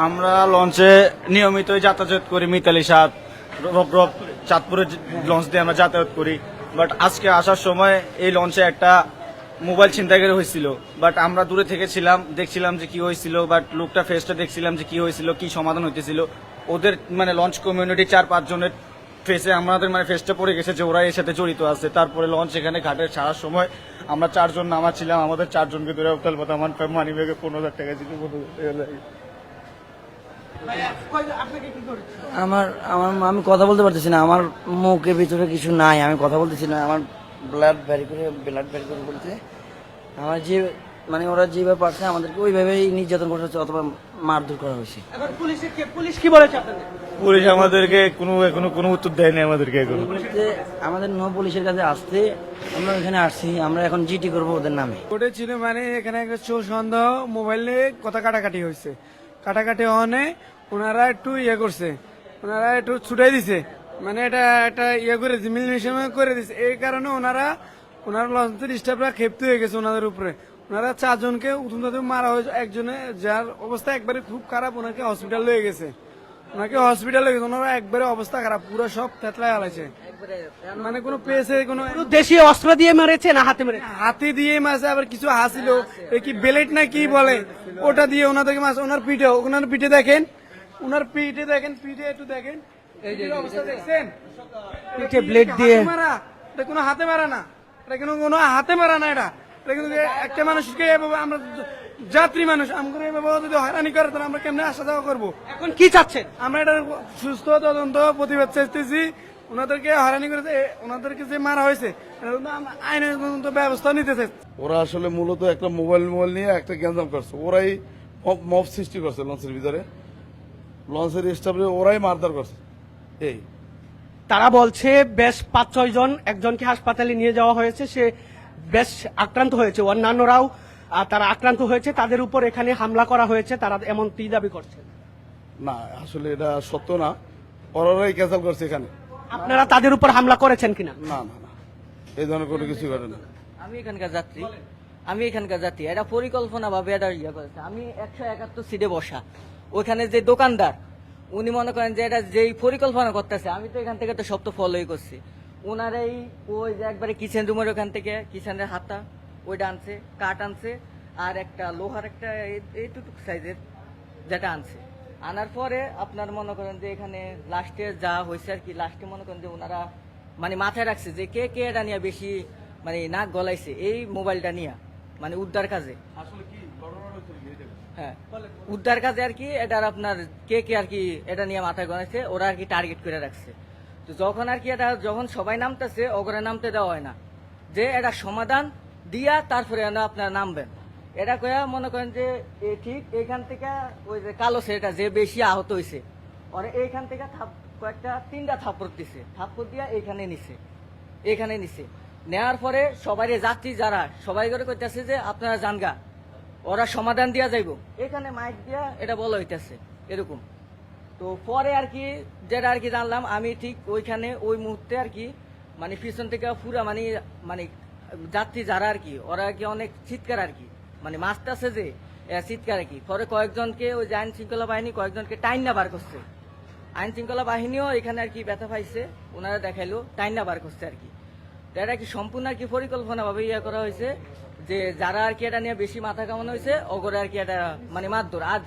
আমরা লঞ্চে নিয়মিতই যাতায়াত করি, মিতালি সাত রব চাঁদপুরে লঞ্চ দিয়ে আমরা যাতায়াত করি। বাট আজকে আসার সময় এই লঞ্চে একটা মোবাইল ছিনতাইকারী হয়েছিল। বাট আমরা দূরে থেকে ছিলাম, দেখছিলাম যে কি হয়েছিল, বাট লোকটা ফেসটা দেখছিলাম যে কি হয়েছিল, কি সমাধান হইতেছিল। ওদের মানে লঞ্চ কমিউনিটি 4-5 জনের ফেসে আমাদের মানে ফেসটা পড়ে গেছে যে ওরা এর সাথে জড়িত আছে। তারপরে লঞ্চ এখানে ঘাটে ছাড়ার সময় আমরা 4 জন নামাচ্ছিলাম, আমাদের 4 জনকে ধরে উঠাল কথা। আমার মানি ব্যাগে 15,000 টাকা ছিল। আমার আমার আমি কথা বলতে পারতেছি না, আমার মুখের ভিতরে কিছু নাই, আমি কথা বলতেছি না। আমার ব্লাড ব্যারি করে বলতে আমার যে মানে ওরা যেভাবে পারছে আমাদেরকে ওইভাবেই নির্যাতন করা হচ্ছে অথবা মারধর করা হয়েছে। পুলিশ কি বলেছে আপনাদের? পুলিশ আমাদেরকে কোনো উত্তর দেয়নি আমাদেরকে এখনো। বলতে আমাদের পুলিশের কাছে আসতে আমরা এখানে আসছি, আমরা এখন জিটি করবো ওদের নামে। ঘটেছিল মানে এখানে একটা চোর সন্দেহ মোবাইলে কথা কাটাকাটি হয়েছে, কাটাকাটি হনে ওনারা একটু করছে, ওনারা একটু ছুটাই দিছে, মানে এটা একটা করে দিছে, মিলমিশন করে দিছে। এই কারণে ওনারা লঞ্চের স্টাফরা ক্ষেপ্ত হয়ে গেছে ওনাদের উপরে। ওনারা 4 জনকে উঠুন মারা হয়েছে, একজনে যার অবস্থা একবারে খুব খারাপ, ওনাকে হসপিটাল লয়ে গেছে, ওনারা একবারে অবস্থা খারাপ, পুরো সব থেতলায় হালাইছে, মানে কোনো পেয়েছে কোনো দেশীয় অস্ত্র দিয়ে মেরেছে না হাতে মেরেছে? হাতে দিয়ে মাছে, আবার কিছু হাসিল কি বেলেট না কি বলে ওটা দিয়ে ওনাদেরকে মাছ। ওনার পিঠে দেখেন, পিঠে একটু দেখেন, অবস্থা দেখছেন, পিঠে ব্লেড দিয়ে মারা। এটা কোনো হাতে মারা না, এটা কোনো হাতে মারা না, এটা কিন্তু একটা মানুষকে এভাবে আমরা যাত্রী মানুষ আমরা এভাবে যদি হয়রানি করে তাহলে আমরা কেমনে আসা যাওয়া করবো? এখন কি চাচ্ছেন? আমরা এটা সুস্থ তদন্ত প্রতিবাদ চাইতেছি। ওনাদেরকে হয়রানি করেছে, ওনাদেরকে যে মারা হয়েছে আইনের ব্যবস্থা নিতে চাই। ওরা আসলে মূলত একটা মোবাইল নিয়ে একটা গ্যাঞ্জাম করছে, ওরাই মব সৃষ্টি করছে লঞ্চের ভিতরে, লঞ্চের স্টাফে ওরাই মারধর করছে। এই তারা বলছে বেশ 5-6 জন, একজনকে হাসপাতালে নিয়ে যাওয়া হয়েছে, সে বেশ আক্রান্ত হয়েছে, অন্যান্যরাও তারা আক্রান্ত হয়েছে, তাদের উপর এখানে হামলা করা হয়েছে, তারা এমনটি দাবি করছে। না, আসলে এটা সত্য না, ওরাই ক্যান্সেল করছে এখানে। আপনারা তাদের উপর হামলা করেছেন কিনা? না না না, এই ধরনের কোনো কিছু ঘটে না। আমি এখানকার যাত্রী, এটা পরিকল্পনা ভাবে এটা করেছে। আমি 171 সিটে বসা, ওইখানে যে দোকানদার উনি মনে করেন যে এটা যেই পরিকল্পনা করতেছে, আমি তো এখান থেকে তো সব তো ফলোই করছি। ওনারাই ওই যে একবারে কিচেন রুমের ওখান থেকে কিচেনের হাতা ওইটা আনছে, কাঠ আনছে, আর একটা লোহার একটা এইটুকু সাইজের যেটা আনছে। আনার পরে আপনার মনে করেন যে এখানে লাস্টে যা হয়েছে আর কি, লাস্টে মনে করেন যে ওনারা মানে মাথায় রাখছে যে কে এটা নিয়ে বেশি মানে নাক গলাইছে এই মোবাইলটা নিয়ে, মানে উদ্ধার কাজে। হ্যাঁ, উদ্ধার কাজে আর কি এটার আপনার কে আর কি এটা নিয়ে মাথায় গলাইছে, ওরা আর কি টার্গেট করে রাখছে। তো যখন আর কি এটা যখন সবাই নামতেছে, ওগরে নামতে দেওয়া হয় না, যে এটা সমাধান দিয়া তারপরে আপনারা নামবেন। এটা কয়া মনে করেন যে ঠিক এখান থেকে ওই যে কালো ছেলেটা যে বেশি আহত হয়েছে, ওরা এইখান থেকে কয়েকটা 3টা থাপ্পড় দিছে, থাপ্পড় দিয়া এখানে নিছে। নেওয়ার পরে সবাই যাত্রী যারা সবাই করে কইতেছে যে আপনারা জানগা, ওরা সমাধান দিয়া যাইব, এখানে মাইক দিয়া এটা বলা হইতেছে এরকম। তো পরে আর কি যেটা আর কি জানলাম, আমি ঠিক ওইখানে ওই মুহূর্তে আর কি মানে পিছন থেকে পুরা মানে যাত্রী যারা আর কি ওরা আর কি অনেক চিৎকার আর কি মানে মাস্টারছে যে চিৎকার আর কি। পরে কয়েকজনকে ওই যে আইন শৃঙ্খলা বাহিনী কয়েকজনকে টাইনা বার করছে, আইন শৃঙ্খলা বাহিনীও এখানে আর কি ব্যথা পাইছে, ওনারা দেখাইলো টাইনা বার করছে আর কি। তো এটা কি সম্পূর্ণ আর কি পরিকল্পনা ভাবে করা হয়েছে যে যারা আর কি এটা নিয়ে বেশি মাথা কামানো হয়েছে ওগরে আর কি এটা মানে মারধর। আর